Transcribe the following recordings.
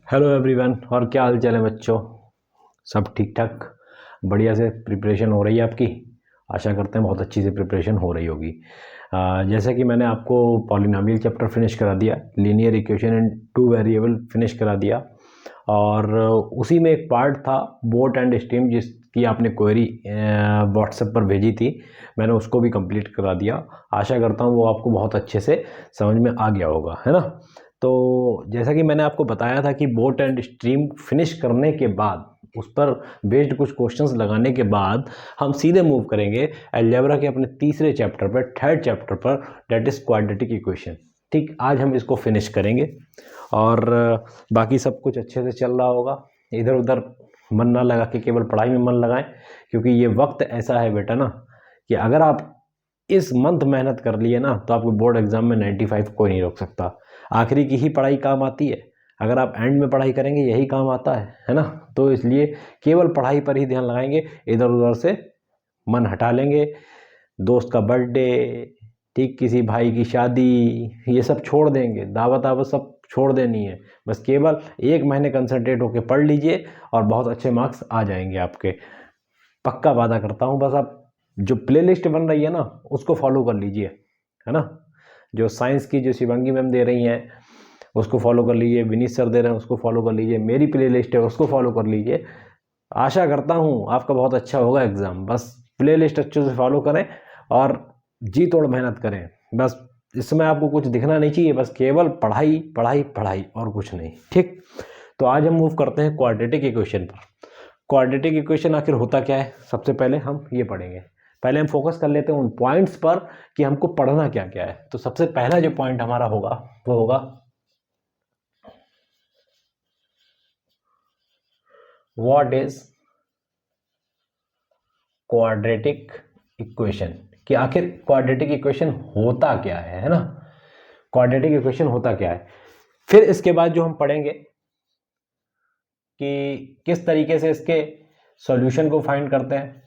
Hello everyone, और क्या हाल चाल है बच्चों। सब ठीक ठाक, बढ़िया से प्रिपरेशन हो रही है आपकी। आशा करते हैं बहुत अच्छी से प्रिपरेशन हो रही होगी। जैसा कि मैंने आपको पॉलिनोमियल चैप्टर फिनिश करा दिया, linear equation and two variable finish करा दिया, और उसी में एक पार्ट था बोट एंड स्टीम, जिसकी आपने क्वेरी व्हाट्सएप पर भेजी थी। मैंने उसको भी कंप्लीट करा दिया। आशा करता हूँ वो आपको बहुत अच्छे से समझ में आ गया होगा, है ना। तो जैसा कि मैंने आपको बताया था कि बोट एंड स्ट्रीम फिनिश करने के बाद, उस पर बेस्ड कुछ क्वेश्चंस लगाने के बाद हम सीधे मूव करेंगे अलजेब्रा के अपने तीसरे चैप्टर पर, थर्ड चैप्टर पर, डेट इज क्वाड्रेटिक इक्वेशन। ठीक, आज हम इसको फिनिश करेंगे और बाकी सब कुछ अच्छे से चल रहा होगा। इधर उधर मन ना लगा के केवल पढ़ाई में मन लगाएं, क्योंकि ये वक्त ऐसा है बेटा ना, कि अगर आप इस मंथ मेहनत कर लिए ना तो आपको बोर्ड एग्जाम में 95 कोई नहीं रोक सकता। आखिरी की ही पढ़ाई काम आती है, अगर आप एंड में पढ़ाई करेंगे यही काम आता है ना। तो इसलिए केवल पढ़ाई पर ही ध्यान लगाएंगे, इधर उधर से मन हटा लेंगे। दोस्त का बर्थडे, ठीक, किसी भाई की शादी, ये सब छोड़ देंगे, दावत आवत सब छोड़ देनी है। बस केवल एक महीने कंसंट्रेट होकर पढ़ लीजिए और बहुत अच्छे मार्क्स आ जाएंगे आपके, पक्का वादा करता हूँ। बस आप जो प्लेलिस्ट बन रही है ना उसको फॉलो कर लीजिए, है ना। जो साइंस की जो शिवांगी मैम दे रही हैं उसको फॉलो कर लीजिए, विनीत सर दे रहे हैं उसको फॉलो कर लीजिए, मेरी प्लेलिस्ट है उसको फॉलो कर लीजिए। आशा करता हूँ आपका बहुत अच्छा होगा एग्ज़ाम। बस प्लेलिस्ट अच्छे से फॉलो करें और जी तोड़ मेहनत करें। बस इसमें आपको कुछ दिखना नहीं चाहिए, बस केवल पढ़ाई पढ़ाई पढ़ाई और कुछ नहीं। ठीक, तो आज हम मूव करते हैं क्वाड्रेटिक इक्वेशन पर। क्वाड्रेटिक इक्वेशन आखिर होता क्या है, सबसे पहले हम ये पढ़ेंगे। पहले हम फोकस कर लेते हैं उन पॉइंट्स पर कि हमको पढ़ना क्या क्या है। तो सबसे पहला जो पॉइंट हमारा होगा वो होगा व्हाट इज क्वाड्रेटिक इक्वेशन, कि आखिर क्वाड्रेटिक इक्वेशन होता क्या है ना। क्वाड्रेटिक इक्वेशन होता क्या है। फिर इसके बाद जो हम पढ़ेंगे कि किस तरीके से इसके सॉल्यूशन को फाइंड करते हैं,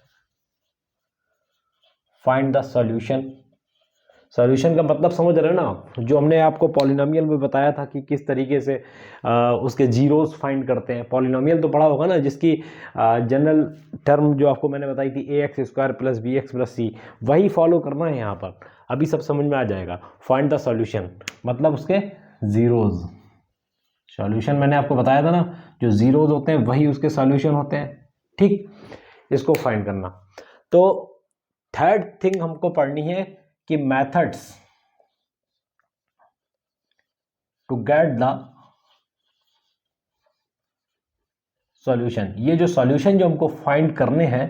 फाइंड द सॉल्यूशन। सॉल्यूशन का मतलब समझ रहे हो ना आप, जो हमने आपको पॉलिनोमियल में बताया था कि किस तरीके से उसके जीरोस फाइंड करते हैं। पॉलिनोमियल तो पढ़ा होगा ना, जिसकी जनरल टर्म जो आपको मैंने बताई थी ax square plus b x plus c, वही फॉलो करना है यहाँ पर। अभी सब समझ में आ जाएगा। फाइंड द सॉल्यूशन मतलब उसके जीरोज। सॉल्यूशन मैंने आपको बताया था ना, जो जीरोज होते हैं वही उसके सॉल्यूशन होते हैं। ठीक, इसको फाइंड करना। तो थर्ड थिंग हमको पढ़नी है कि methods to get the solution. ये जो सॉल्यूशन जो हमको फाइंड करने हैं,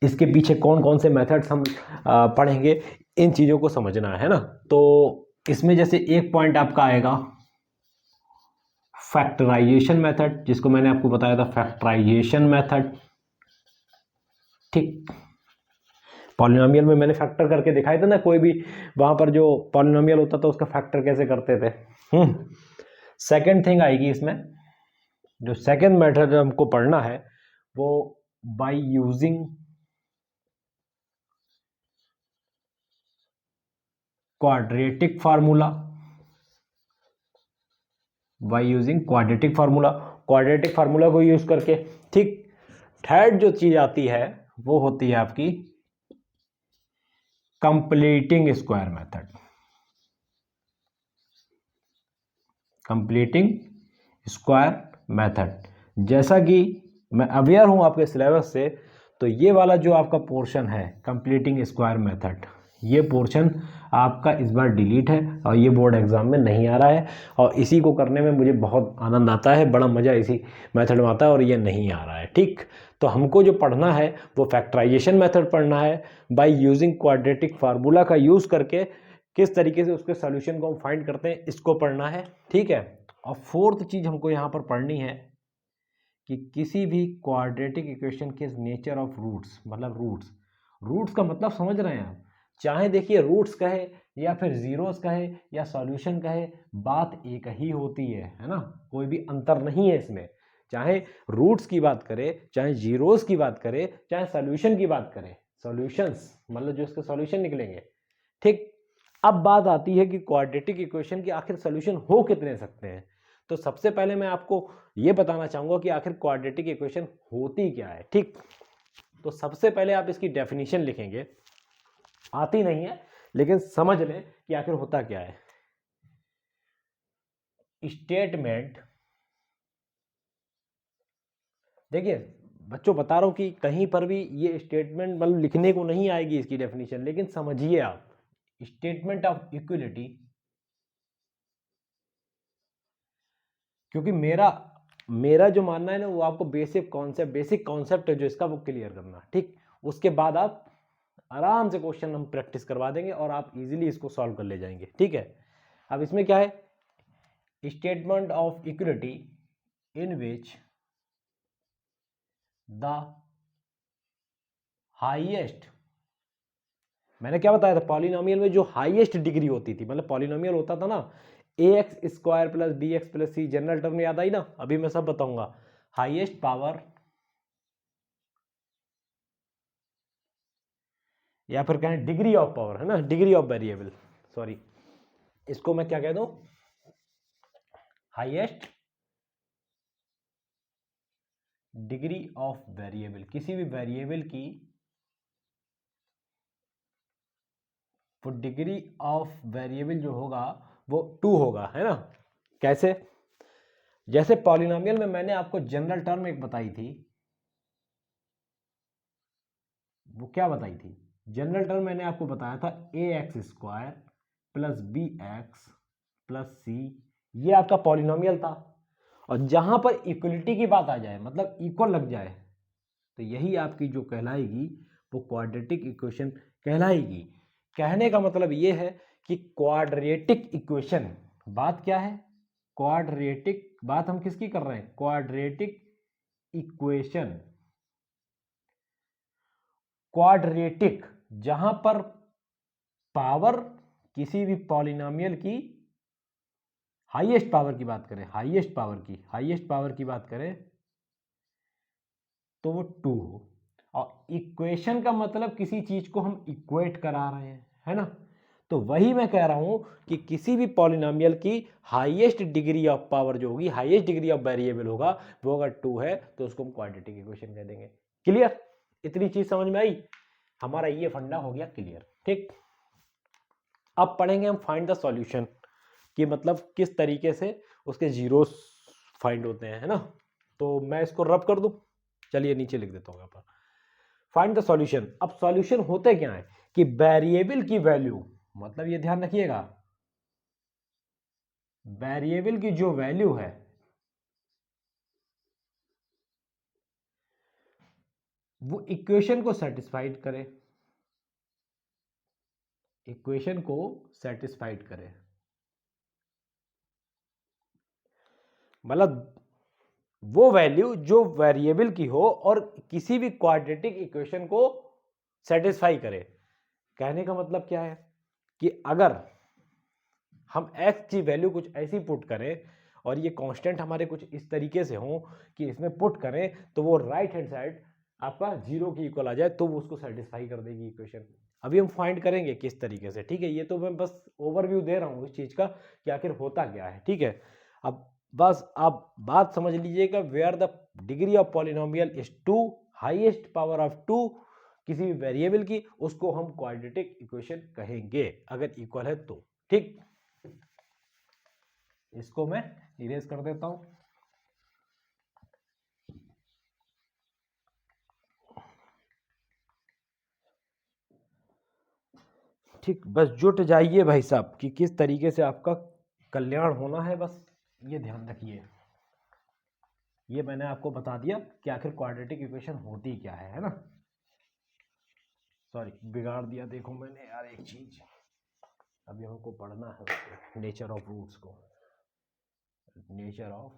इसके पीछे कौन कौन से मेथड्स हम पढ़ेंगे, इन चीज़ों को समझना है ना। तो इसमें जैसे एक पॉइंट आपका आएगा फैक्टराइजेशन मेथड, जिसको मैंने आपको बताया था फैक्टराइजेशन मेथड। ठीक, पॉलिनोमियल में मैंने फैक्टर करके दिखाए थे ना, कोई भी वहां पर जो पॉलिनोमियल होता था उसका फैक्टर कैसे करते थे। सेकंड थिंग आएगी इसमें, जो सेकंड मेथड हमको पढ़ना है वो by using quadratic formula. By using quadratic formula, quadratic formula को यूज करके। ठीक, थर्ड जो चीज आती है वो होती है आपकी completing square method. Completing square method, जैसा कि मैं अवेयर हूं आपके सिलेबस से, तो ये वाला जो आपका पोर्शन है कंप्लीटिंग स्क्वायर मेथड, ये पोर्शन आपका इस बार डिलीट है और ये बोर्ड एग्जाम में नहीं आ रहा है। और इसी को करने में मुझे बहुत आनंद आता है, बड़ा मज़ा इसी मेथड में आता है, और ये नहीं आ रहा है। ठीक, तो हमको जो पढ़ना है वो फैक्टराइजेशन मेथड पढ़ना है, बाय यूजिंग क्वाड्रेटिक फार्मूला का यूज़ करके किस तरीके से उसके सॉल्यूशन को हम फाइंड करते हैं, इसको पढ़ना है। ठीक है, और फोर्थ चीज हमको यहाँ पर पढ़नी है कि किसी भी क्वाड्रेटिक इक्वेशन के नेचर ऑफ रूट्स, मतलब रूट्स, रूट्स का मतलब समझ रहे हैं आप। चाहे देखिए रूट्स कहे या फिर जीरोस कहे या सॉल्यूशन कहे, बात एक ही होती है ना, कोई भी अंतर नहीं है इसमें। चाहे रूट्स की बात करें, चाहे जीरोस की बात करें, चाहे सॉल्यूशन की बात करें, सॉल्यूशंस मतलब जो इसके सॉल्यूशन निकलेंगे। ठीक, अब बात आती है कि क्वाड्रेटिक इक्वेशन की आखिर सॉल्यूशन हो कितने सकते हैं। तो सबसे पहले मैं आपको ये बताना चाहूँगा कि आखिर क्वाड्रेटिक इक्वेशन होती क्या है। ठीक, तो सबसे पहले आप इसकी डेफिनेशन लिखेंगे, आती नहीं है लेकिन समझ लें कि आखिर होता क्या है। स्टेटमेंट, देखिए बच्चों बता रहा हूं कि कहीं पर भी ये स्टेटमेंट मतलब लिखने को नहीं आएगी इसकी डेफिनेशन, लेकिन समझिए आप, स्टेटमेंट ऑफ इक्विलिटी, क्योंकि मेरा जो मानना है ना वो आपको बेसिक कॉन्सेप्ट है जो इसका वो क्लियर करना। ठीक, उसके बाद आप आराम से क्वेश्चन हम प्रैक्टिस करवा देंगे और आप इजीली इसको सॉल्व कर ले जाएंगे। ठीक है, अब इसमें क्या है, statement of equality in which the highest, मैंने क्या बताया था, पॉलिनोमियल में जो हाईएस्ट डिग्री होती थी, मतलब पॉलिनोमियल होता था ना ax square plus b x plus c, general term याद आई ना, अभी मैं सब बताऊंगा। हाईएस्ट पावर या फिर कहें डिग्री ऑफ पावर, है ना, डिग्री ऑफ वेरिएबल, सॉरी इसको मैं क्या कह दूं, हाईएस्ट डिग्री ऑफ वेरिएबल, किसी भी वेरिएबल की वो डिग्री ऑफ वेरिएबल जो होगा वो 2 होगा, है ना। कैसे, जैसे पॉलिनोमियल में मैंने आपको जनरल टर्म एक बताई थी, वो क्या बताई थी, जनरल टर्म मैंने आपको बताया था a x square plus b x plus c, ये आपका पॉलिनोमियल था। और जहां पर इक्वलिटी की बात आ जाए, मतलब इक्वल लग जाए, तो यही आपकी जो कहलाएगी वो क्वाड्रेटिक इक्वेशन कहलाएगी। कहने का मतलब ये है कि क्वाड्रेटिक इक्वेशन, बात क्या है, क्वाड्रेटिक, बात हम किसकी कर रहे हैं, क्वाड्रेटिक इक्वेशन, क्वाड्रेटिक जहां पर पावर किसी भी पॉलिनोमियल की हाईएस्ट पावर की बात करें, हाईएस्ट पावर की बात करें तो वो 2 हो। और इक्वेशन का मतलब किसी चीज को हम इक्वेट करा रहे हैं, है ना। तो वही मैं कह रहा हूं कि किसी भी पॉलिनोमियल की हाईएस्ट डिग्री ऑफ पावर जो होगी, हाईएस्ट डिग्री ऑफ वेरिएबल होगा, वो अगर 2 है तो उसको हम क्वाड्रेटिक इक्वेशन कह देंगे। क्लियर, इतनी चीज समझ में आई, हमारा ये फंडा हो गया क्लियर। ठीक, अब पढ़ेंगे हम फाइंड द सॉल्यूशन, कि मतलब किस तरीके से उसके जीरोस फाइंड होते हैं, है ना। तो मैं इसको रब कर दूं, चलिए नीचे लिख देता हूं यहां पर, फाइंड द सॉल्यूशन। अब सॉल्यूशन होते क्या है कि वेरिएबल की वैल्यू, मतलब ये ध्यान रखिएगा, वेरिएबल की जो वैल्यू है वो इक्वेशन को सेटिस्फाइड करे, इक्वेशन को सेटिस्फाइड करे, मतलब वो वैल्यू जो वेरिएबल की हो और किसी भी क्वाड्रेटिक इक्वेशन को सेटिस्फाई करे। कहने का मतलब क्या है कि अगर हम x की वैल्यू कुछ ऐसी पुट करें और ये कांस्टेंट हमारे कुछ इस तरीके से हो कि इसमें पुट करें तो वो राइट हैंड साइड आपका 0 की इक्वल आ जाए, तो वो उसको सेटिस्फाई कर देगी इक्वेशन। अभी हम फाइंड करेंगे किस तरीके से, ठीक है, ये तो मैं बस ओवरव्यू दे रहा हूँ इस चीज का कि आखिर होता क्या है। ठीक है, अब बस आप बात समझ लीजिएगा, where the degree of polynomial is 2, highest power of 2 किसी भी वेरिएबल की, उसको हम क्वाड्रेटिक इक्वेशन कहेंगे अगर इक्वल है तो। ठीक, इसको मैं इरेज कर देता हूं। ठीक, बस जुट जाइए भाई साहब कि किस तरीके से आपका कल्याण होना है, बस ये ध्यान रखिए। ये मैंने आपको बता दिया कि आखिर क्वाड्रेटिक इक्वेशन होती क्या है ना। सॉरी, बिगाड़ दिया देखो मैंने यार एक चीज, अभी हमको पढ़ना है उसको, नेचर ऑफ रूट्स को, nature of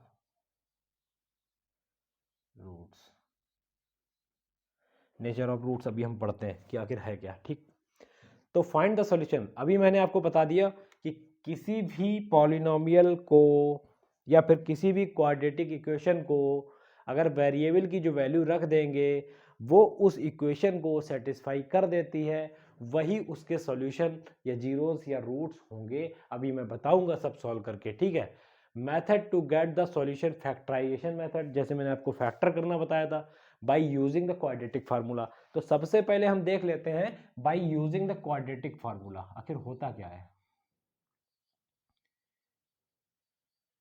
roots, nature of roots अभी हम पढ़ते हैं कि आखिर है क्या। ठीक, तो फाइंड द सॉल्यूशन, अभी मैंने आपको बता दिया कि किसी भी पॉलिनोमियल को या फिर किसी भी क्वाड्रेटिक इक्वेशन को अगर वेरिएबल की जो वैल्यू रख देंगे वो उस इक्वेशन को सेटिस्फाई कर देती है, वही उसके सॉल्यूशन या जीरोस या रूट्स होंगे। अभी मैं बताऊंगा सब सॉल्व करके, ठीक है। Method to get the solution, factorisation method, जैसे मैंने आपको फैक्टर करना बताया था by using the quadratic formula. तो सबसे पहले हम देख लेते हैं by using the quadratic formula आखिर होता क्या है।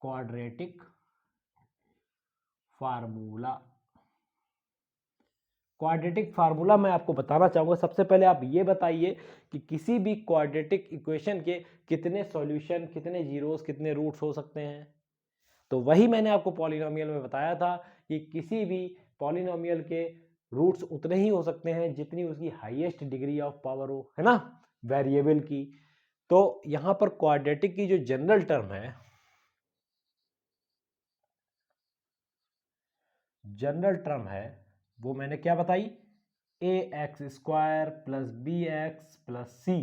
क्वाड्रेटिक फार्मूला, क्वाड्रेटिक फार्मूला मैं आपको बताना चाहूंगा। सबसे पहले आप ये बताइए कि किसी भी क्वाड्रेटिक इक्वेशन के कितने सॉल्यूशन, कितने जीरोस, कितने रूट्स हो सकते हैं। तो वही मैंने आपको पॉलिनोमियल में बताया था कि किसी भी पॉलिनोमियल के रूट्स उतने ही हो सकते हैं जितनी उसकी हाईएस्ट डिग्री ऑफ पावर हो, है ना, वेरिएबल की। तो यहां पर क्वाड्रेटिक की जो जनरल टर्म है, जनरल टर्म है, वो मैंने क्या बताई, a x square plus b x plus c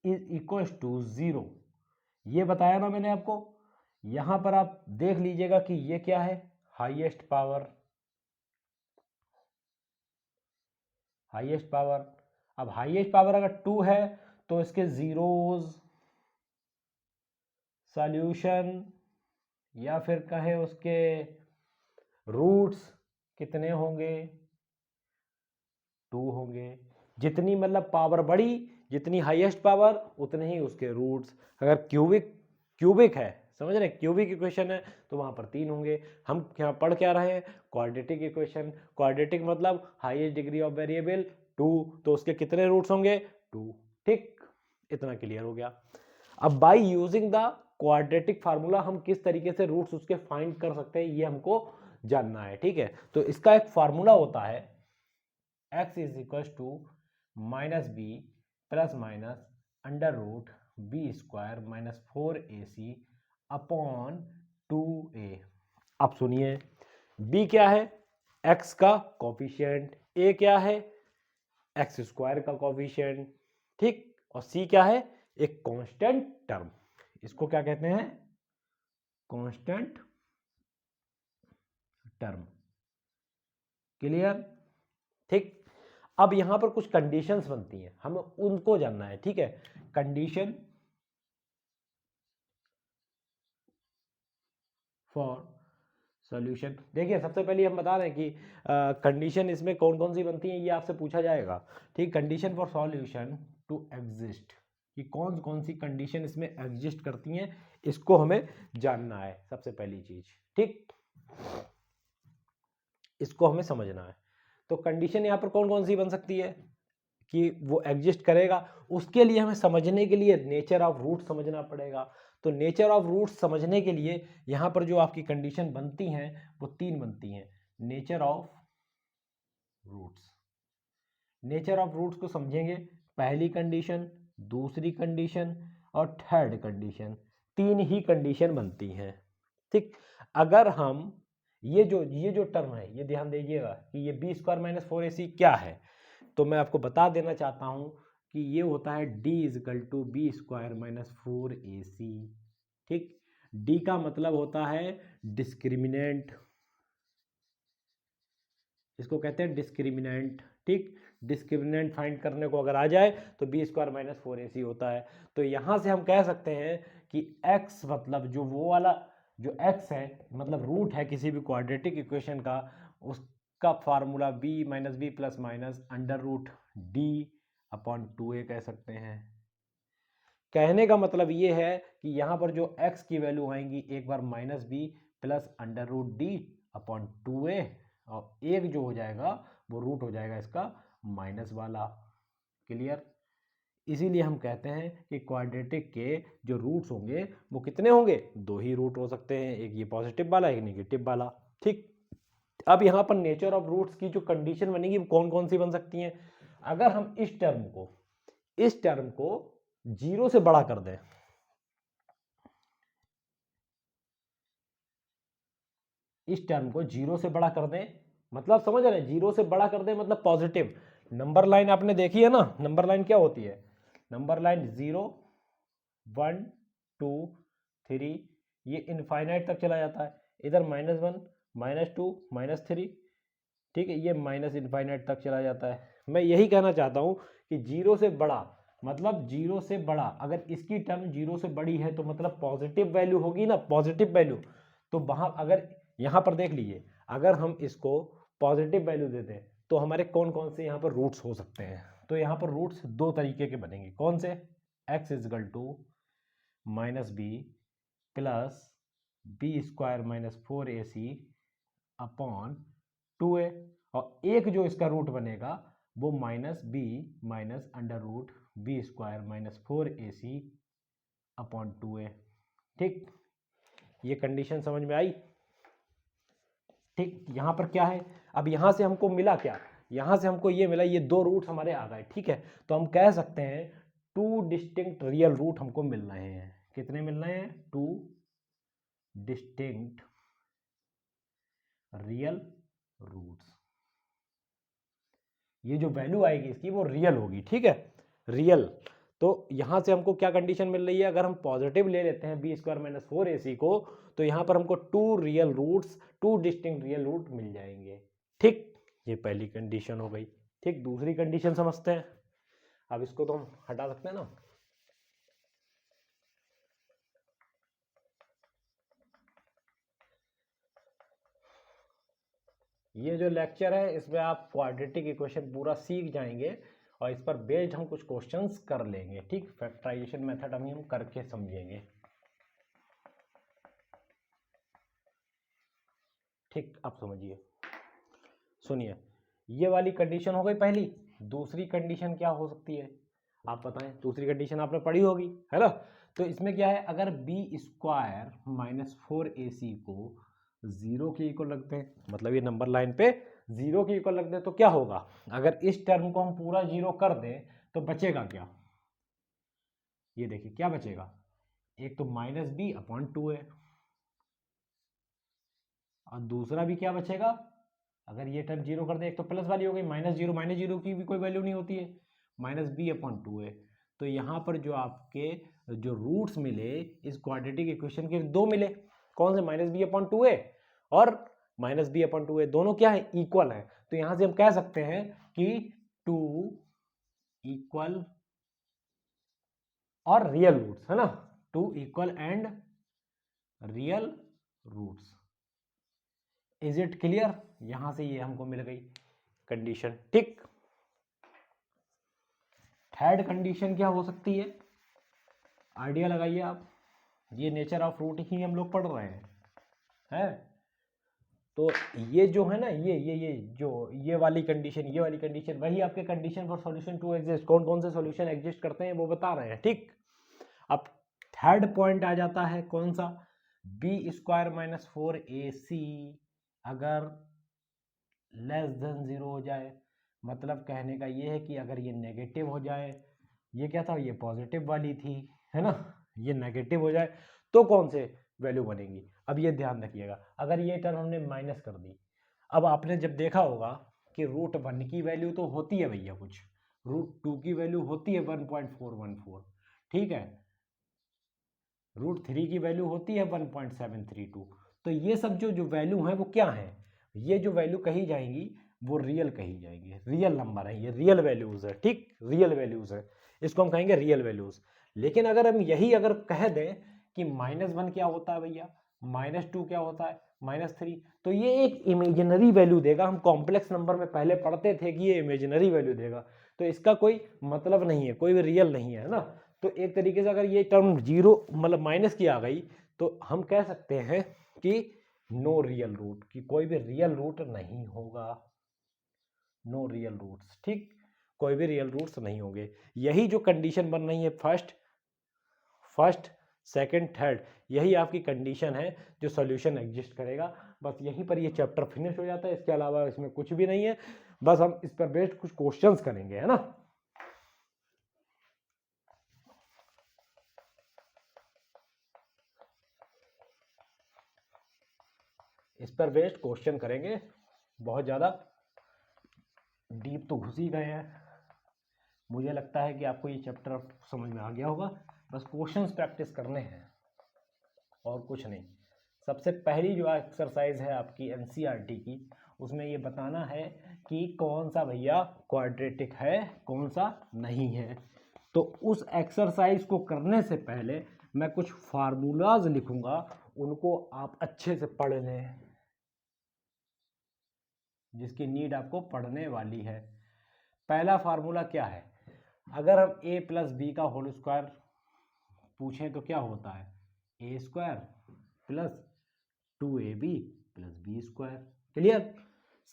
is equal to 0, ये बताया ना मैंने आपको। यहां पर आप देख लीजिएगा कि ये क्या है, हाईएस्ट पावर, हाईएस्ट पावर। अब हाईएस्ट पावर अगर 2 है तो इसके जीरोज, सॉल्यूशन, या फिर कहे उसके रूट्स कितने होंगे, 2 होंगे। जितनी मतलब पावर बढ़ी, जितनी हाईएस्ट पावर उतने ही उसके रूट्स। अगर क्यूबिक है, समझ रहे, क्यूबिक इक्वेशन है तो वहां पर 3 होंगे। हम यहाँ पढ़ क्या रहे हैं, क्वाड्रेटिक इक्वेशन। क्वाड्रेटिक मतलब हाईएस्ट डिग्री ऑफ वेरिएबल 2, तो उसके कितने रूट्स होंगे, 2। ठीक, इतना क्लियर हो गया। अब bye using the quadratic formula हम किस तरीके से रूट्स उसके फाइंड कर सकते हैं, ये हमको जानना है। ठीक है, तो इसका एक फार्मूला होता है x is equal to minus b plus minus under root b square minus 4ac upon 2a। अब सुनिए, b क्या है, x का कोफिशिएंट, a क्या है, एक्स स्क्वायर का कोफिशिएंट, ठीक, और c क्या है, एक कांस्टेंट टर्म। इसको क्या कहते हैं, कांस्टेंट टर्म। क्लियर, ठीक। अब यहां पर कुछ कंडीशंस बनती हैं, हमें उनको जानना है। ठीक है, कंडीशन फॉर सॉल्यूशन। देखिए सबसे पहले हम बता रहे हैं कि कंडीशन इसमें कौन कौन सी बनती हैं, ये आपसे पूछा जाएगा। ठीक, condition for solution to exist, कि कौन कौन सी कंडीशन इसमें एग्जिस्ट करती हैं, इसको हमें जानना है सबसे पहली चीज। ठीक, इसको हमें समझना है। तो कंडीशन यहां पर कौन कौन सी बन सकती है कि वो एग्जिस्ट करेगा, उसके लिए हमें समझने के लिए नेचर ऑफ रूट समझना पड़ेगा। तो नेचर ऑफ रूट समझने के लिए यहां पर जो आपकी कंडीशन बनती हैं वो 3 बनती हैं। Nature of roots, nature of roots को समझेंगे, पहली कंडीशन, दूसरी कंडीशन और थर्ड कंडीशन, 3 ही कंडीशन बनती हैं। ठीक, अगर हम ये जो टर्म है, ये ध्यान दीजिएगा कि ये बी स्क्वायर माइनस 4ac क्या है, तो मैं आपको बता देना चाहता हूं कि ये होता है d is equal to b square minus 4ac। ठीक, d का मतलब होता है डिस्क्रिमिनेंट, इसको कहते हैं डिस्क्रिमिनेंट। ठीक, डिस्क्रिमिनेंट फाइंड करने को अगर आ जाए तो बी स्क्वायर माइनस 4ac होता है। तो यहां से हम कह सकते हैं कि x मतलब जो वो वाला जो x है, मतलब रूट है किसी भी क्वाड्रेटिक इक्वेशन का, उसका formula b minus b plus minus under root d upon 2a कह सकते हैं। कहने का मतलब ये है कि यहां पर जो x की वैल्यू आएंगी, एक बार minus b plus under root d upon 2a, और एक जो हो जाएगा वो रूट हो जाएगा इसका माइनस वाला। क्लियर, इसीलिए हम कहते हैं कि क्वाड्रेटिक के जो रूट्स होंगे वो कितने होंगे, 2 ही रूट हो सकते हैं, एक ये पॉजिटिव वाला, एक नेगेटिव वाला। ठीक, अब यहां पर नेचर ऑफ रूट्स की जो कंडीशन बनेगी वो कौन कौन सी बन सकती हैं। अगर हम इस टर्म को 0 से बड़ा कर दें, इस टर्म को 0 से बड़ा कर दें, मतलब समझ रहे हैं, 0 से बड़ा कर दें मतलब पॉजिटिव। नंबर लाइन आपने देखी है ना, नंबर लाइन क्या होती है, नंबर लाइन 0 1 2 3, ये इनफाइनाइट तक चला जाता है, इधर -1 -2 -3। ठीक है, ये माइनस इनफाइनाइट तक चला जाता है। मैं यही कहना चाहता हूं कि 0 से बड़ा मतलब जीरो से बड़ा, अगर इसकी टर्म जीरो से बड़ी है तो मतलब पॉजिटिव वैल्यू होगी ना, पॉजिटिव वैल्यू। तो वहां अगर यहाँ पर देख लीजिए, अगर हम इसको पॉजिटिव वैल्यू देते हैं तो हमारे कौन कौन से यहाँ पर रूट्स हो सकते हैं। तो यहाँ पर रूट्स दो तरीके के बनेंगे, कौन से, x is equal to minus b plus b square minus 4ac upon 2a, और एक जो इसका रूट बनेगा वो minus b minus under root b square minus 4ac upon 2a। ठीक, ये कंडीशन समझ में आई। ठीक, यहां पर क्या है, अब यहां से हमको मिला क्या, यहां से हमको ये मिला, ये दो रूट हमारे आ गए। ठीक है, तो हम कह सकते हैं टू डिस्टिंक्ट रियल रूट हमको मिल रहे हैं। कितने मिल रहे हैं, टू डिस्टिंक्ट रियल रूट्स। ये जो वैल्यू आएगी इसकी वो रियल होगी। ठीक है, रियल। तो यहां से हमको क्या कंडीशन मिल रही है, अगर हम पॉजिटिव ले लेते हैं बी स्क्वायर माइनस 4ac को, तो यहां पर हमको two real roots, two distinct real root मिल जाएंगे। ठीक, ये पहली कंडीशन हो गई। ठीक, दूसरी कंडीशन समझते हैं। अब इसको तो हम हटा सकते हैं ना। ये जो लेक्चर है इसमें आप क्वाड्रेटिक इक्वेशन पूरा सीख जाएंगे और इस पर बेस्ड हम कुछ क्वेश्चंस कर लेंगे। ठीक, फैक्टराइजेशन मेथड हम करके समझेंगे। ठीक, अब समझिए, सुनिए, ये वाली कंडीशन हो गई पहली। दूसरी कंडीशन क्या हो सकती है, आप बताएं। दूसरी कंडीशन आपने पढ़ी होगी, है ना। तो इसमें क्या है, अगर बी स्क्वायर माइनस 4ac को जीरो के इक्वल रखते हैं, मतलब ये नंबर लाइन पे जीरो के इक्वल रख दें, तो क्या होगा, अगर इस टर्म को हम पूरा जीरो कर दें तो बचेगा क्या, ये देखिए क्या बचेगा, एक तो माइनस बी अपॉन 2 है, और दूसरा भी क्या बचेगा, अगर ये टर्म जीरो कर दे, एक तो प्लस वाली हो गई, माइनस जीरो की भी कोई वैल्यू नहीं होती है, माइनस बी अपॉन 2 है। तो यहाँ पर जो आपके जो रूट्स मिले इस क्वाड्रेटिक इक्वेशन के, दो मिले, कौन से, माइनस बी अपॉन 2 है और माइनस बी अपॉन 2 है, दोनों क्या है, इक्वल है। तो यहाँ से हम कह सकते हैं कि 2 इक्वल और रियल रूट्स, है ना, 2 equal and real roots. Is it clear, यहां से ये हमको मिल गई कंडीशन। ठीक, थर्ड कंडीशन क्या हो सकती है, आइडिया लगाइए आप, ये नेचर ऑफ रूट ही हम लोग पढ़ रहे हैं। तो ये जो है ना, ये जो ये वाली कंडीशन वही आपके condition for solution to exist, कौन कौन से सॉल्यूशन एग्जिस्ट करते हैं वो बता रहे हैं। ठीक, अब थर्ड पॉइंट आ जाता है, कौन सा, बी स्क्वायर माइनस 4ac अगर लेस देन जीरो हो जाए, मतलब कहने का ये है कि अगर ये नेगेटिव हो जाए, ये क्या था, ये पॉजिटिव वाली थी, है ना, ये नेगेटिव हो जाए तो कौन से वैल्यू बनेगी। अब ये ध्यान रखिएगा, अगर ये टर्म हमने माइनस कर दी, अब आपने जब देखा होगा कि रूट 1 की वैल्यू तो होती है भैया कुछ, रूट 2 की वैल्यू होती है 1.414, ठीक है, रूट 3 की वैल्यू होती है 1.732। तो ये सब जो वैल्यू है वो क्या है, ये जो वैल्यू कही जाएंगी वो रियल कही जाएंगी, रियल नंबर है, ये रियल वैल्यूज है। ठीक, रियल वैल्यूज है, इसको हम कहेंगे रियल वैल्यूज। लेकिन अगर हम यही अगर कह दें कि -1 क्या होता है भैया, -2 क्या होता है, -3, तो ये एक इमेजिनरी वैल्यू देगा। हम कॉम्प्लेक्स नंबर में पहले पढ़ते थे कि ये इमेजिनरी वैल्यू देगा, तो इसका कोई मतलब नहीं है, कोई भी रियल नहीं है ना। तो एक तरीके से अगर ये टर्म जीरो मतलब माइनस की आ गई तो हम कह सकते हैं कि नो रियल रूट, कि कोई भी रियल रूट नहीं होगा, नो रियल रूट्स। ठीक, कोई भी रियल रूट्स नहीं होंगे। यही जो कंडीशन बन रही है फर्स्ट सेकंड थर्ड, यही आपकी कंडीशन है जो सॉल्यूशन एग्जिस्ट करेगा। बस यहीं पर ये चैप्टर फिनिश हो जाता है, इसके अलावा इसमें कुछ भी नहीं है। बस हम इस पर बेस्ड कुछ क्वेश्चंस करेंगे, है ना। इस पर बेस्ड क्वेश्चन करेंगे, बहुत ज़्यादा डीप तो घुस ही गए हैं। मुझे लगता है कि आपको ये चैप्टर समझ में आ गया होगा। बस क्वेश्चंस प्रैक्टिस करने हैं और कुछ नहीं। सबसे पहली जो एक्सरसाइज है आपकी एनसीईआरटी की, उसमें ये बताना है कि कौन सा भैया क्वाड्रेटिक है कौन सा नहीं है। तो तो उस एक्सरसाइज को करने से पहले मैं कुछ फार्मूलाज लिखूंगा, उनको आप अच्छे से पढ़ लें, जिसकी नीड आपको पढ़ने वाली है। पहला फार्मूला क्या है? अगर हम a प्लस बी का होल स्क्वायर पूछें तो क्या होता है? A square plus 2ab plus b square. Clear?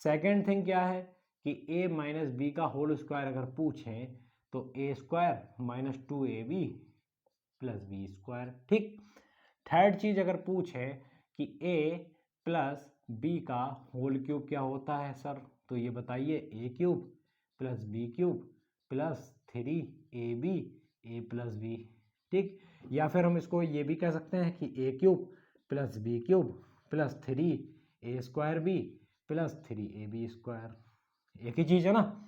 Second thing क्या है कि a माइनस बी का होल स्क्वायर अगर पूछें तो a square minus 2ab plus b square. ठीक। थर्ड चीज अगर पूछे कि a प्लस बी का होल क्यूब क्या होता है सर, तो ये बताइए a cube plus b cube plus 3ab a plus b. ठीक। या फिर हम इसको ये भी कह सकते हैं कि a cube plus b cube plus 3a square b plus 3ab square. एक ही चीज़ है ना।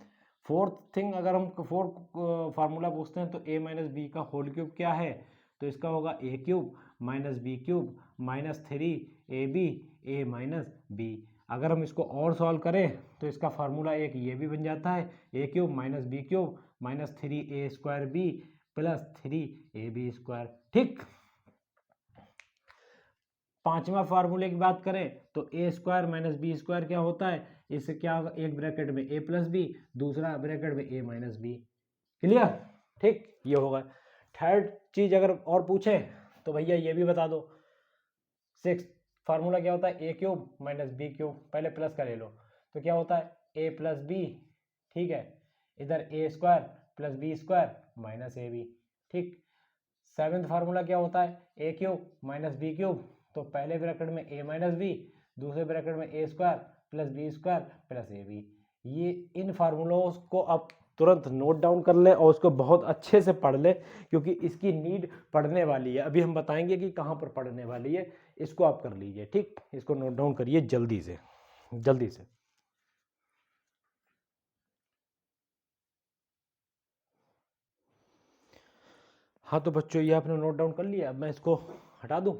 फोर्थ थिंग, अगर हम फोर्थ फार्मूला पूछते हैं तो a माइनस बी का होल क्यूब क्या है, तो इसका होगा a cube minus b cube minus 3ab a minus b. अगर हम इसको और सॉल्व करें तो इसका फार्मूला एक ये भी बन जाता है, a cube minus b cube minus 3a square b plus 3ab square. ठीक। पांचवा फार्मूले की बात करें तो a square minus b square क्या होता है, इससे क्या होगा, एक ब्रैकेट में a प्लस बी, दूसरा ब्रैकेट में a माइनस बी। क्लियर? ठीक, ये होगा। थर्ड चीज अगर और पूछे तो भैया ये भी बता दो। सिक्स फार्मूला क्या होता है, a cube minus b cube, पहले प्लस का ले लो तो क्या होता है ए प्लस बी। ठीक है, इधर a square plus b square minus a b. ठीक। सेवेंथ फार्मूला क्या होता है, a cube minus b cube, तो पहले ब्रैकेट में ए माइनस बी, दूसरे ब्रैकेट में a square plus b square plus a b. ये इन फार्मूलों को आप तुरंत नोट डाउन कर ले और उसको बहुत अच्छे से पढ़ ले, क्योंकि इसकी नीड पढ़ने वाली है। अभी हम बताएंगे कि कहाँ पर पढ़ने वाली है, इसको आप कर लीजिए। ठीक, इसको नोट डाउन करिए जल्दी से जल्दी से। हाँ तो बच्चों, ये आपने नोट डाउन कर लिया, अब मैं इसको हटा दूं।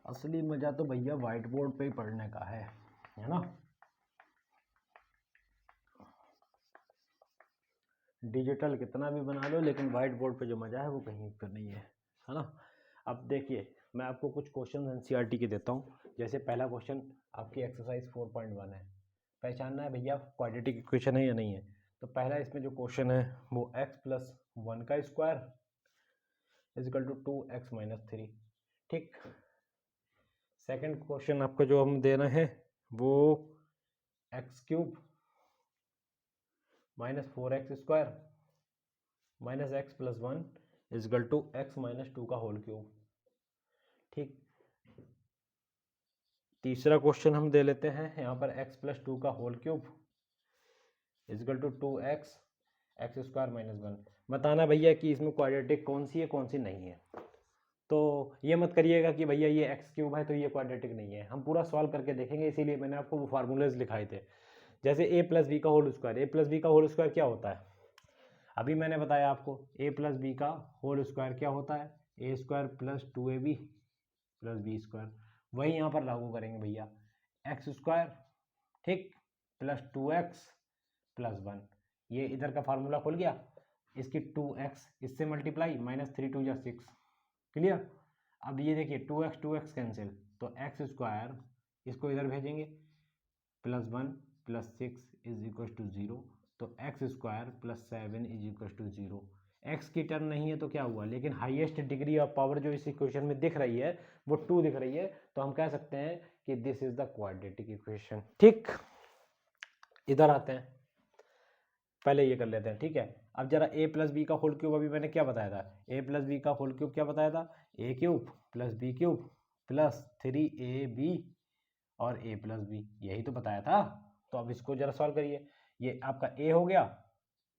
असली मजा तो भैया व्हाइट बोर्ड पे ही पढ़ने का है ना। डिजिटल कितना भी बना लो, लेकिन व्हाइट बोर्ड पे जो मजा है वो कहीं पर नहीं है ना। अब देखिए, मैं आपको कुछ क्वेश्चन एनसीईआरटी के देता हूँ। जैसे पहला क्वेश्चन आपकी एक्सरसाइज 4.1 है, पहचानना है भैया क्वाड्रेटिक इक्वेशन है या नहीं है। तो पहला इसमें जो क्वेश्चन है वो x प्लस 1 का square is equal to 2x minus 3। ठीक। सेकेंड क्वेश्चन आपका जो हम दे रहे हैं वो x cube minus 4x square minus x plus 1 is equal to x minus 2 का होल क्यूब। ठीक। तीसरा क्वेश्चन हम दे लेते हैं यहाँ पर x प्लस 2 का whole cube is equal to 2x x square minus 1। बताना भैया कि इसमें क्वाड्रेटिक कौन सी है कौन सी नहीं है। तो ये मत करिएगा कि भैया ये एक्स क्यूब है तो ये क्वाड्रेटिक नहीं है, हम पूरा सॉल्व करके देखेंगे, इसीलिए मैंने आपको वो फार्मूलेज लिखाए थे। जैसे ए प्लस बी का whole square, a plus b का होल स्क्वायर क्या होता है, अभी मैंने बताया आपको। ए प्लस बी का होल स्क्वायर क्या होता है, a square plus 2ab plus b square. वही यहाँ पर लागू करेंगे भैया, एक्स स्क्वायर ठीक प्लस 2x प्लस 1, ये इधर का फार्मूला खुल गया। इसकी 2x इससे मल्टीप्लाई माइनस 3 2 जा 6। क्लियर? अब ये देखिए 2x कैंसिल, तो एक्स स्क्वायर इसको इधर भेजेंगे plus 1 plus 6 is equal to 0, तो x square plus 7 is equal to 0। X की टर्म नहीं है तो क्या हुआ, लेकिन हाईएस्ट डिग्री ऑफ पावर जो इस इक्वेशन में दिख रही है वो 2 दिख रही है, तो हम कह सकते हैं कि this is the quadratic equation. ठीक, इधर आते हैं, पहले ये कर लेते हैं। ठीक है, अब जरा a प्लस बी का होल क्यूब, अभी मैंने क्या बताया था, a प्लस बी का होल क्यूब क्या बताया था, a cube plus b cube plus 3ab और a प्लस बी, यही तो बताया था। तो अब इसको जरा सॉल्व करिए, ये आपका a हो गया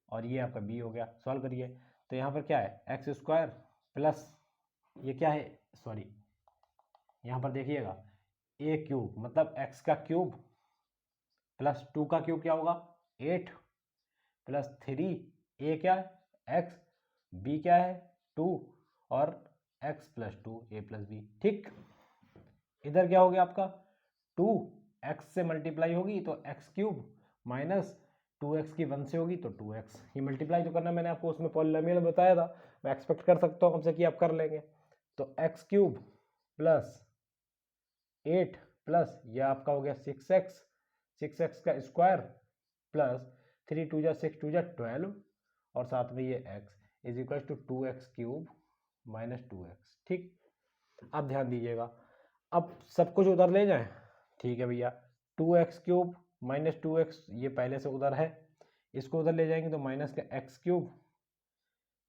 और ये आपका b हो गया, सॉल्व करिए। तो यहाँ पर क्या है, एक्स स्क्वायर प्लस ये क्या है, सॉरी यहाँ पर देखिएगा a क्यूब मतलब x का क्यूब प्लस 2 का क्यूब क्या होगा 8 प्लस 3 ए क्या है x, b क्या है 2 और x plus 2 a plus b. ठीक, इधर क्या हो गया आपका 2 x से मल्टीप्लाई होगी तो x क्यूब माइनस 2x की 1 से होगी तो 2x। ये मल्टीप्लाई तो करना मैंने आपको उसमें पॉलिनोमियल में बताया था, मैं एक्सपेक्ट कर सकता हूँ हमसे कि आप कर लेंगे। तो x क्यूब प्लस 8 प्लस यह आपका हो गया 6x, 6x का स्क्वायर प्लस 3 2 जा 6 2 जा 12 और साथ में ये x is equal to 2x cube minus 2x। ठीक, अब ध्यान दीजिएगा, अब सब कुछ उधर ले जाएं। ठीक है भैया, 2x क्यूब माइनस 2x ये पहले से उधर है, इसको उधर ले जाएंगे तो माइनस का x क्यूब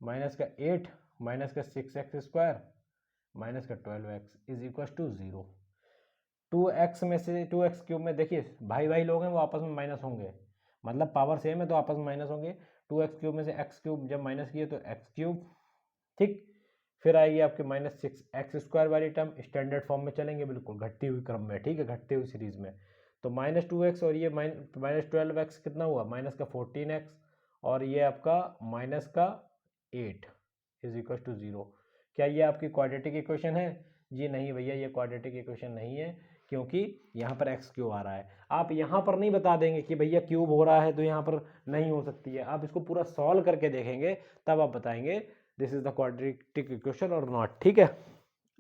माइनस का 8 माइनस का 6x स्क्वायर माइनस का 12x is equal to 0। 2x में से 2x क्यूब में देखिए भाई भाई लोग हैं वो आपस में माइनस होंगे, मतलब पावर सेम है तो आपस में माइनस होंगे। 2x क्यूब में से x क्यूब जब माइनस किए तो x क्यूब। ठीक, फिर आएगी आपके माइनस 6x स्क्वायर वाली टर्म, स्टैंडर्ड फॉर्म में चलेंगे बिल्कुल घटती हुई क्रम में। ठीक है, घटती हुई सीरीज में। तो माइनस 2x और ये माइनस 12x कितना हुआ माइनस का 14x और ये आपका माइनस का 8 इज इक्वल टू 0। क्या ये आपकी क्वाड्रेटिक इक्वेशन है? जी नहीं भैया, ये क्वाड्रेटिक इक्वेशन नहीं है, क्योंकि यहाँ पर x क्यूब आ रहा है। आप यहाँ पर नहीं बता देंगे कि भैया क्यूब हो रहा है तो यहाँ पर नहीं हो सकती है, आप इसको पूरा सॉल्व करके देखेंगे तब आप बताएंगे this is the quadratic equation और नॉट। ठीक है,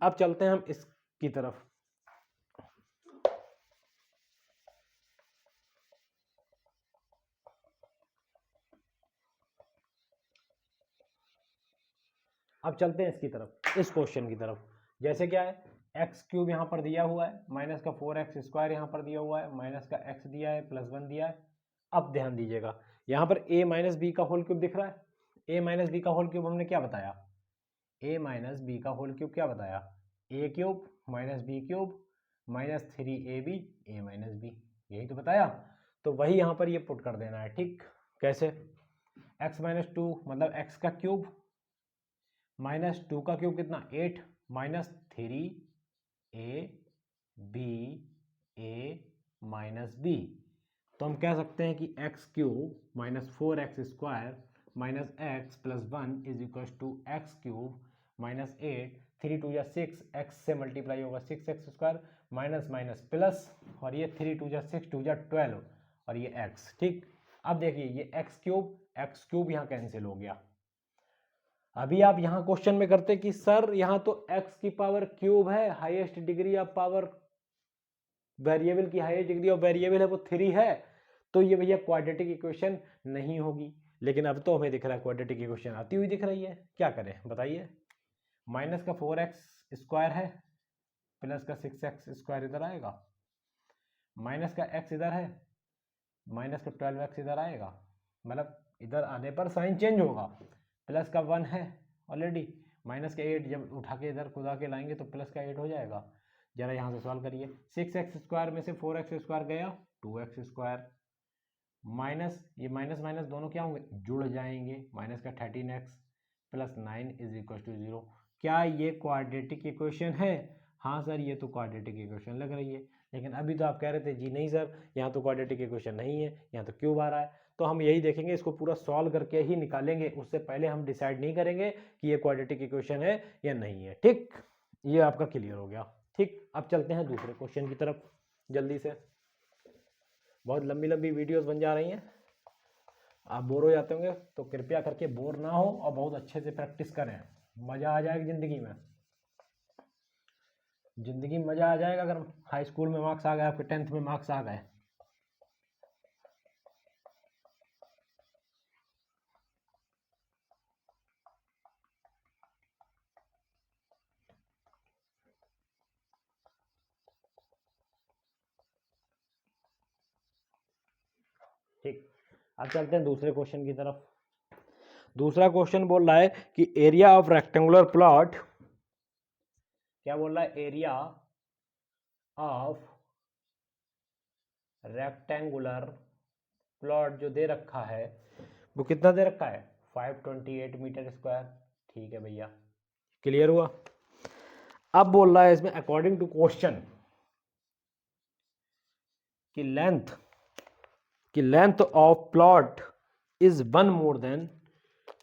अब चलते हैं हम इसकी तरफ। अब चलते हैं इसकी तरफ, इस क्वेश्चन की तरफ। जैसे क्या है, एक्स क्यूब यहाँ पर दिया हुआ है, माइनस का 4x स्क्वायर यहाँ पर दिया हुआ है, माइनस का x दिया है, प्लस 1 दिया है। अब ध्यान दीजिएगा, यहाँ पर a माइनस बी का होल क्यूब दिख रहा है। a माइनस बी का होल क्यूब हमने क्या बताया? a माइनस बी का होल क्यूब क्या बताया? a cube minus b cube minus 3ab a minus b, यही तो बताया। तो वही यहाँ पर ये पुट कर देना है। ठीक, कैसे? x माइनस 2 मतलब x का क्यूब माइनस 2 का क्यूब कितना 8 minus 3a b a minus b। तो हम कह सकते हैं कि x cube minus 4x square minus x plus 1 is equal to x cube minus 8 3 2 जा 6 x से मल्टीप्लाई होगा 6x square minus minus plus और ये 3 2 जा 6 2 जा 12 और ये x। ठीक, अब देखिए ये x क्यूब यहाँ कैंसिल हो गया। अभी आप यहां क्वेश्चन में करते कि सर यहां तो x की पावर क्यूब है, highest degree of power variable की हाईएस्ट डिग्री ऑफ वेरिएबल है वो 3 है, तो ये भैया क्वाड्रेटिक इक्वेशन नहीं होगी। लेकिन अब तो हमें दिख रहा है क्वाड्रेटिक इक्वेशन आती हुई दिख रही है, क्या करें बताइए? माइनस का 4x स्क्वायर है प्लस का 6x स्क्वायर इधर आएगा, माइनस का x इधर है, माइनस का 12x इधर आएगा, मतलब इधर आने पर साइन चेंज होगा। प्लस का 1 है ऑलरेडी, माइनस का 8 जब उठा के इधर खुदा के लाएंगे तो प्लस का 8 हो जाएगा। जरा यहाँ से सॉल्व करिए, 6x स्क्वायर में से 4x स्क्वायर गया 2x स्क्वायर माइनस ये माइनस माइनस दोनों क्या होंगे जुड़ जाएंगे, माइनस का 13x plus 9 is equal to 0। क्या ये क्वाड्रेटिक इक्वेशन है? हाँ सर ये तो क्वाड्रेटिक इक्वेशन लग रही है, लेकिन अभी तो आप कह रहे थे जी नहीं सर यहाँ तो क्वाड्रेटिक इक्वेशन नहीं है, यहाँ तो क्यूब आ रहा है। तो हम यही देखेंगे, इसको पूरा सॉल्व करके ही निकालेंगे, उससे पहले हम डिसाइड नहीं करेंगे कि ये क्वाड्रेटिक इक्वेशन है या नहीं है। ठीक, ये आपका क्लियर हो गया। ठीक, अब चलते हैं दूसरे क्वेश्चन की तरफ जल्दी से, बहुत लंबी लंबी वीडियोस बन जा रही हैं, आप बोर हो जाते होंगे, तो कृपया करके बोर ना हो और बहुत अच्छे से प्रैक्टिस करें, मज़ा आ जाएगा ज़िंदगी में। ज़िंदगी में मज़ा आ जाएगा अगर हाई स्कूल में मार्क्स आ गए, आपके 10th में मार्क्स आ गए। ठीक, अब चलते हैं दूसरे क्वेश्चन की तरफ। दूसरा क्वेश्चन बोल रहा है कि एरिया ऑफ रेक्टेंगुलर प्लॉट, क्या बोल रहा है? एरिया ऑफ रेक्टेंगुलर प्लॉट जो दे रखा है वो कितना दे रखा है? 528 मीटर स्क्वायर। ठीक है भैया, क्लियर हुआ। अब बोल रहा है इसमें अकॉर्डिंग टू क्वेश्चन कि length of plot is 1 more than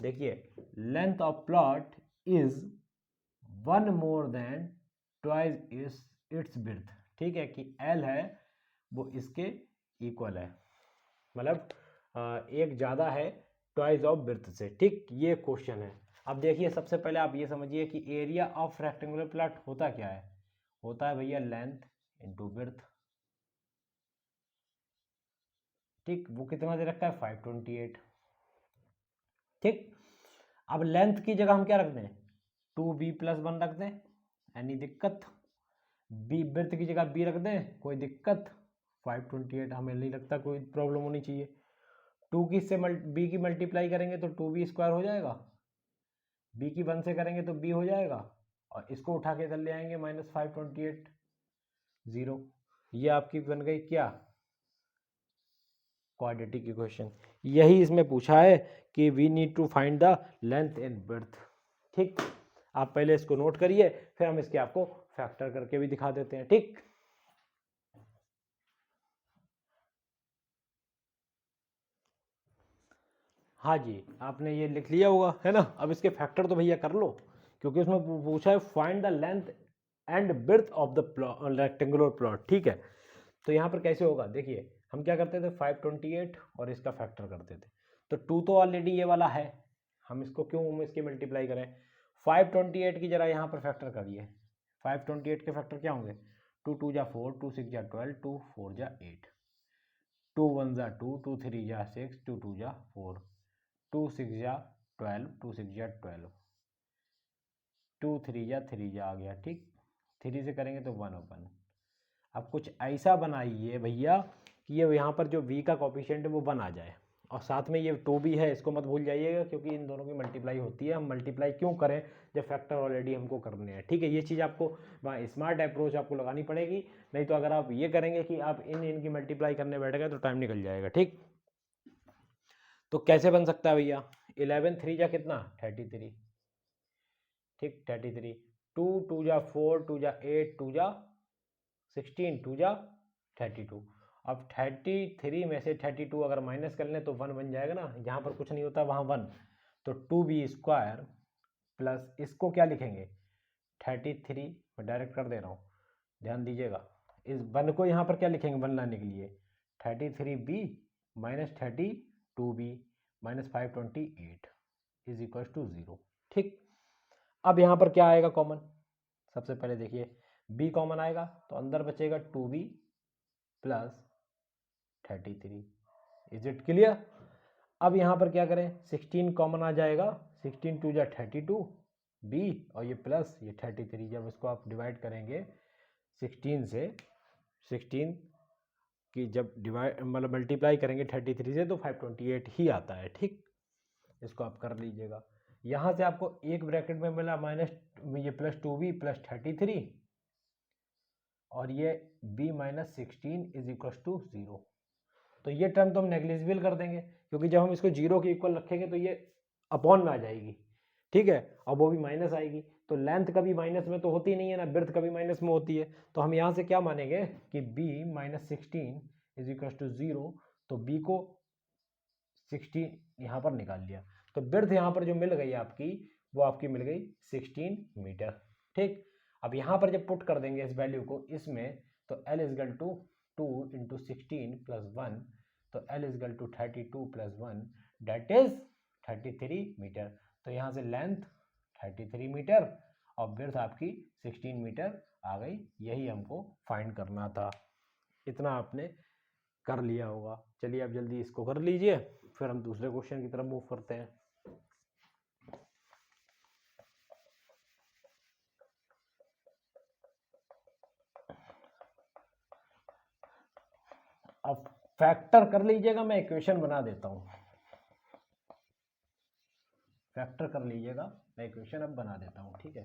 देखिए length of plot is 1 more than twice its width, ठीक है, कि एल है वो इसके इक्वल है, मतलब एक ज़्यादा है ट्वाइस ऑफ विड्थ से, ठीक, ये क्वेश्चन है। अब देखिए सबसे पहले आप ये समझिए कि एरिया ऑफ रेक्टेंगुलर प्लॉट होता क्या है, होता है भैया लेंथ इंटू विड्थ, ठीक, वो कितना दे रखा है 528, ठीक। अब लेंथ की जगह हम क्या रख दें 2b+1 रख दें, एनी दिक्कत, बी विड्थ की जगह बी रख दें, कोई दिक्कत, 528 हमें नहीं लगता कोई प्रॉब्लम होनी चाहिए। टू की से बी की मल्टीप्लाई करेंगे तो 2b² हो जाएगा, बी की 1 से करेंगे तो बी हो जाएगा, और इसको उठा के इधर ले आएंगे -528 0, ये आपकी बन गई क्या क्वाड्रेटिक इक्वेशन। यही इसमें पूछा है कि we need to find the length and width, ठीक। आप पहले इसको नोट करिए, फिर हम इसके आपको फैक्टर करके भी दिखा देते हैं, ठीक। हाँ जी, आपने ये लिख लिया होगा है ना। अब इसके फैक्टर तो भैया कर लो, क्योंकि उसमें पूछा है find the length and width of the rectangular plot, ठीक है। तो यहाँ पर कैसे होगा, देखिए हम क्या करते थे 528 और इसका फैक्टर करते थे, तो 2 तो ऑलरेडी ये वाला है, हम इसको क्यों इसके मल्टीप्लाई करें, 528 की जरा यहाँ पर फैक्टर करिए, 528 के फैक्टर क्या होंगे 2 2 जा 4, 2 6 जा 12, 2 4 जा 8, 2 1 जा 2, 2 3 जा 6, 2 2 जा 4, 2 6 जा 12, 2 6 जा 12, 2 3 जा 3 जा आ गया, ठीक, 3 से करेंगे तो 1 1। अब कुछ ऐसा बनाइए भैया कि ये यहाँ पर जो v का कोफिशिएंट है वो 1 आ जाए, और साथ में ये 2 भी है, इसको मत भूल जाइएगा, क्योंकि इन दोनों की मल्टीप्लाई होती है। हम मल्टीप्लाई क्यों करें जब फैक्टर ऑलरेडी हमको करने हैं, ठीक है। ये चीज़ आपको स्मार्ट अप्रोच आपको लगानी पड़ेगी, नहीं तो अगर आप ये करेंगे कि आप इनकी मल्टीप्लाई करने बैठ गए तो टाइम निकल जाएगा, ठीक। तो कैसे बन सकता है भैया 11 3 जा कितना 33, ठीक, 33, 2 2 जा 4, 2 जा 8, 2 जा 16, 2 जा 32। अब 33 में से 32 अगर माइनस कर लें तो 1 बन जाएगा ना, जहाँ पर कुछ नहीं होता वहाँ 1, तो 2b² प्लस इसको क्या लिखेंगे 33, मैं डायरेक्ट कर दे रहा हूँ, ध्यान दीजिएगा, इस 1 को यहाँ पर क्या लिखेंगे 1 लाने के लिए 33b minus 32b minus 528 is equal to 0, ठीक। अब यहाँ पर क्या आएगा कॉमन, सबसे पहले देखिए b कॉमन आएगा तो अंदर बचेगा 2b plus 33, is it clear. अब यहाँ पर क्या करें 16 कॉमन आ जाएगा, 16 2 जा 32 b और ये प्लस ये 33, जब इसको आप डिवाइड करेंगे 16 से, 16 की जब डिवाइड मतलब मल्टीप्लाई करेंगे 33 से तो 528 ही आता है, ठीक। इसको आप कर लीजिएगा, यहाँ से आपको एक ब्रैकेट में मिला माइनस ये प्लस 2b प्लस 33 और ये b minus 16 is equal to 0। तो ये टर्म तो हम नेग्लिजिबल कर देंगे, क्योंकि जब हम इसको 0 के इक्वल रखेंगे तो ये अपॉन में आ जाएगी, ठीक है, और वो भी माइनस आएगी, तो लेंथ कभी माइनस में तो होती नहीं है ना, विड्थ कभी माइनस में होती है, तो हम यहाँ से क्या मानेंगे कि b minus 16 is equal to 0, तो b को 16 यहाँ पर निकाल लिया, तो विड्थ यहाँ पर जो मिल गई आपकी वो आपकी मिल गई 16 मीटर, ठीक। अब यहाँ पर जब पुट कर देंगे इस वैल्यू को इसमें, तो L is equal to 2 into 16 plus 1, तो L is equal to 32 plus 1 that is 33 meter. तो यहाँ से लेंथ 33 मीटर और विड्थ आपकी 16 मीटर आ गई, यही हमको फाइंड करना था। इतना आपने कर लिया होगा। चलिए अब जल्दी इसको कर लीजिए, फिर हम दूसरे क्वेश्चन की तरफ मूव करते हैं। अब फैक्टर कर लीजिएगा, मैं इक्वेशन बना देता हूं, फैक्टर कर लीजिएगा, मैं इक्वेशन अब बना देता हूं, ठीक है।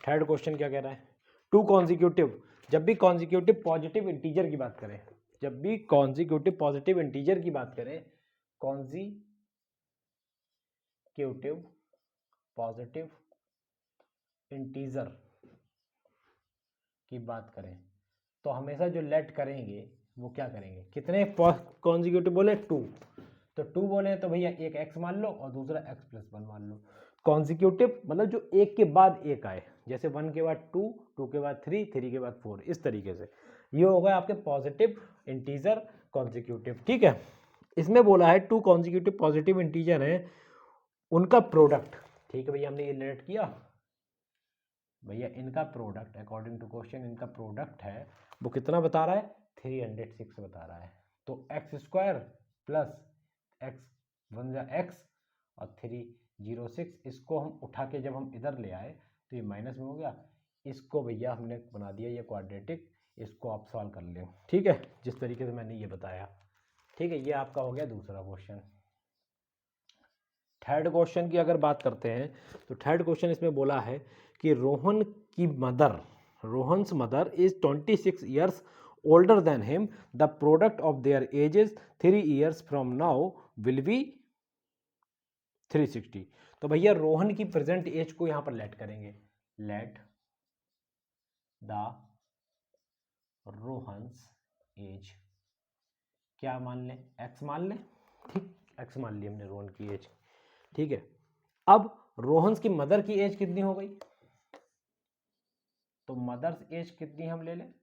थर्ड क्वेश्चन क्या कह रहा है, टू कॉन्जिक्यूटिव, जब भी कॉन्जिक्यूटिव पॉजिटिव इंटीजर की बात करें, जब भी कॉन्जिक्यूटिव पॉजिटिव इंटीजर की बात करें, कॉन्जिक्यूटिव पॉजिटिव इंटीजर की बात करें तो हमेशा जो लेट करेंगे वो क्या करेंगे, कितने कॉन्जिक्यूटिव बोले 2, तो 2 बोले तो भैया एक x मान लो और दूसरा x+1 मान लो। कॉन्जिक्यूटिव मतलब जो एक के बाद एक आए, जैसे 1 के बाद 2, 2 के बाद 3, 3 के बाद 4, इस तरीके से ये हो गया आपके पॉजिटिव इंटीजर कॉन्जिक्यूटिव। ठीक है, इसमें बोला है 2 कॉन्जिक्यूटिव पॉजिटिव इंटीजर है, उनका प्रोडक्ट। ठीक है भैया, हमने ये लेट किया भैया, इनका प्रोडक्ट अकॉर्डिंग टू क्वेश्चन इनका प्रोडक्ट है वो कितना बता रहा है, 306 बता रहा है। तो x² प्लस x1 जा x और 306, इसको हम उठा के जब हम इधर ले आए तो ये माइनस में हो गया। इसको भैया हमने बना दिया ये क्वाड्रेटिक, इसको आप सॉल्व कर लें। ठीक है, जिस तरीके से मैंने ये बताया। ठीक है, ये आपका हो गया दूसरा क्वेश्चन। थर्ड क्वेश्चन की अगर बात करते हैं तो थर्ड क्वेश्चन इसमें बोला है कि Rohan's mother is 26 years older than him, the product of there edges 3 years from now will be 360। तो भैया रोहन की प्रेजेंट एज को यहां पर लेट करेंगे, लेट द रोहन्स एज क्या मान लें, x मान लें। ठीक, x मान ली हमने रोहन की एज। ठीक है, अब रोहन्स की मदर की एज कितनी हो गई, तो मदर्स एज कितनी हम ले लें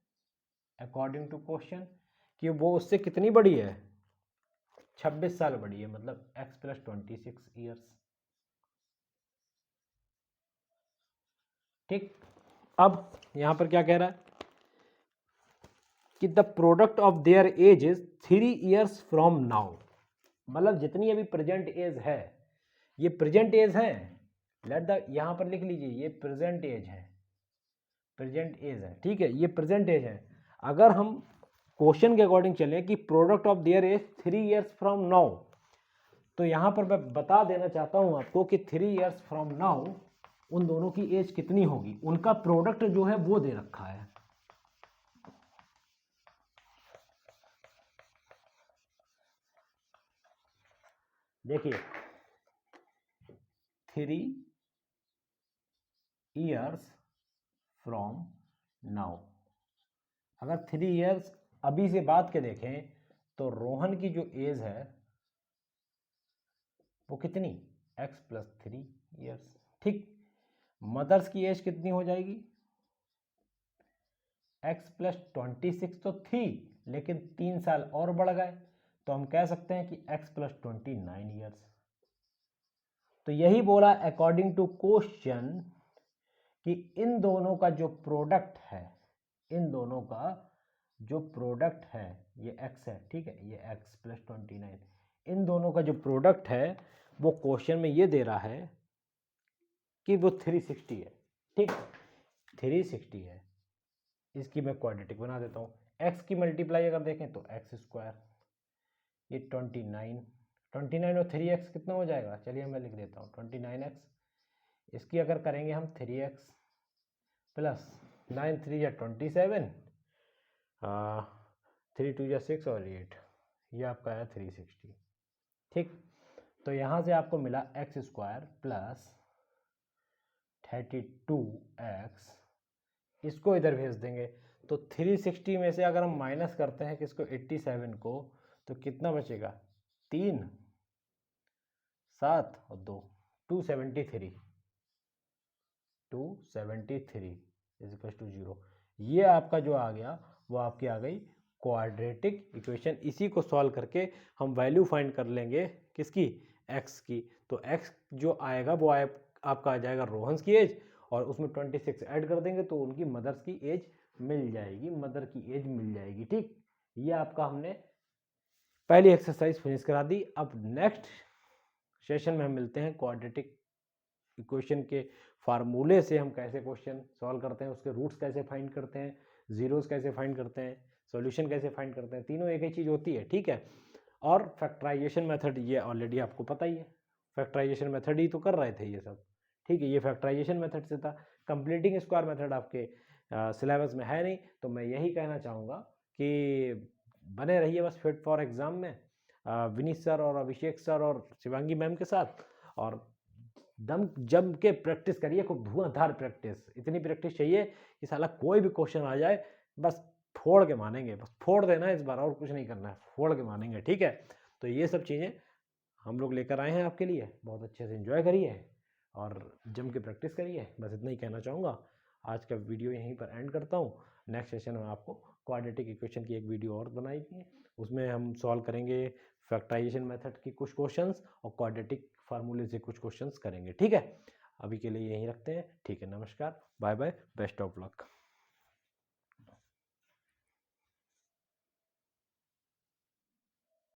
अकॉर्डिंग टू क्वेश्चन कि वो उससे कितनी बड़ी है, 26 साल बड़ी है, मतलब x+26 ईयर्स। ठीक, अब यहां पर क्या कह रहा है कि the product of their age is 3 years from now, मतलब जितनी अभी प्रेजेंट एज है, ये प्रेजेंट एज है, लेट द यहां पर लिख लीजिए ये प्रेजेंट एज है, प्रेजेंट एज है। ठीक है, ये प्रेजेंट एज है। अगर हम क्वेश्चन के अकॉर्डिंग चले कि product of their age 3 years from now, तो यहां पर मैं बता देना चाहता हूं आपको कि 3 ईयर्स फ्रॉम नाउ उन दोनों की एज कितनी होगी, उनका प्रोडक्ट जो है वो दे रखा है। देखिए 3 ईयर्स फ्रॉम नाउ, अगर 3 ईयर्स अभी से बात के देखें तो रोहन की जो एज है वो कितनी, x+3 ईयर्स। ठीक, मदर्स की एज कितनी हो जाएगी, x+26 तो थी लेकिन 3 साल और बढ़ गए, तो हम कह सकते हैं कि x+29 ईयर्स। तो यही बोला अकॉर्डिंग टू क्वेश्चन कि इन दोनों का जो प्रोडक्ट है, इन दोनों का जो प्रोडक्ट है, ये x है, ठीक है, ये x+29, इन दोनों का जो प्रोडक्ट है वो क्वेश्चन में ये दे रहा है कि वो 360 है। ठीक, 360 है, इसकी मैं क्वाड्रेटिक बना देता हूँ। x की मल्टीप्लाई अगर देखें तो x², ये 29 और 3x कितना हो जाएगा, चलिए मैं लिख देता हूँ 29x, इसकी अगर करेंगे हम 3x प्लस 9 3 या 27, 3 2 या 6 और 8, ये आपका आया 360। ठीक, तो यहाँ से आपको मिला x² प्लस 32x, इसको इधर भेज देंगे तो 360 में से अगर हम माइनस करते हैं किसको, 87 को, तो कितना बचेगा, 3 7 और 2, 273 0। ये आपका जो आ गया वो आपकी आ गई क्वाड्रेटिक इक्वेशन। इसी को सॉल्व करके हम वैल्यू फाइंड कर लेंगे किसकी, x की। तो x जो आएगा वो आपका आ जाएगा रोहन्स की एज, और उसमें 26 ऐड कर देंगे तो उनकी मदर्स की एज मिल जाएगी, मदर की एज मिल जाएगी। ठीक, ये आपका हमने पहली एक्सरसाइज फिनिश करा दी। अब नेक्स्ट सेशन में हम मिलते हैं, क्वाड्रेटिक इक्वेशन के फार्मूले से हम कैसे क्वेश्चन सॉल्व करते हैं, उसके रूट्स कैसे फाइंड करते हैं, जीरोस कैसे फाइंड करते हैं, सॉल्यूशन कैसे फाइंड करते हैं, तीनों एक ही चीज़ होती है। ठीक है, और फैक्टराइजेशन मेथड ये ऑलरेडी आपको पता ही है, फैक्टराइजेशन मेथड ही तो कर रहे थे ये सब। ठीक है, ये फैक्टराइजेशन मेथड से था, कंप्लीटिंग स्क्वायर मेथड आपके सिलेबस में है नहीं। तो मैं यही कहना चाहूँगा कि बने रहिए बस फिट फॉर एग्ज़ाम में विनीत सर और अभिषेक सर और शिवांगी मैम के साथ, और दम जम के प्रैक्टिस करिए, खूब धुआंधार प्रैक्टिस, इतनी प्रैक्टिस चाहिए कि साला कोई भी क्वेश्चन आ जाए बस फोड़ के मानेंगे, बस फोड़ देना है इस बार, और कुछ नहीं करना है, फोड़ के मानेंगे। ठीक है, तो ये सब चीज़ें हम लोग लेकर आए हैं आपके लिए। बहुत अच्छे से एंजॉय करिए और जम के प्रैक्टिस करिए, बस इतना ही कहना चाहूँगा। आज का वीडियो यहीं पर एंड करता हूँ। नेक्स्ट सेशन में आपको क्वाड्रेटिक इक्वेशन की एक वीडियो और बनाई थी, उसमें हम सॉल्व करेंगे फैक्टराइजेशन मेथड की कुछ क्वेश्चंस और क्वाड्रेटिक फार्मूले से कुछ क्वेश्चंस करेंगे। ठीक है, अभी के लिए यहीं रखते हैं। ठीक है, नमस्कार, bye bye, best of luck.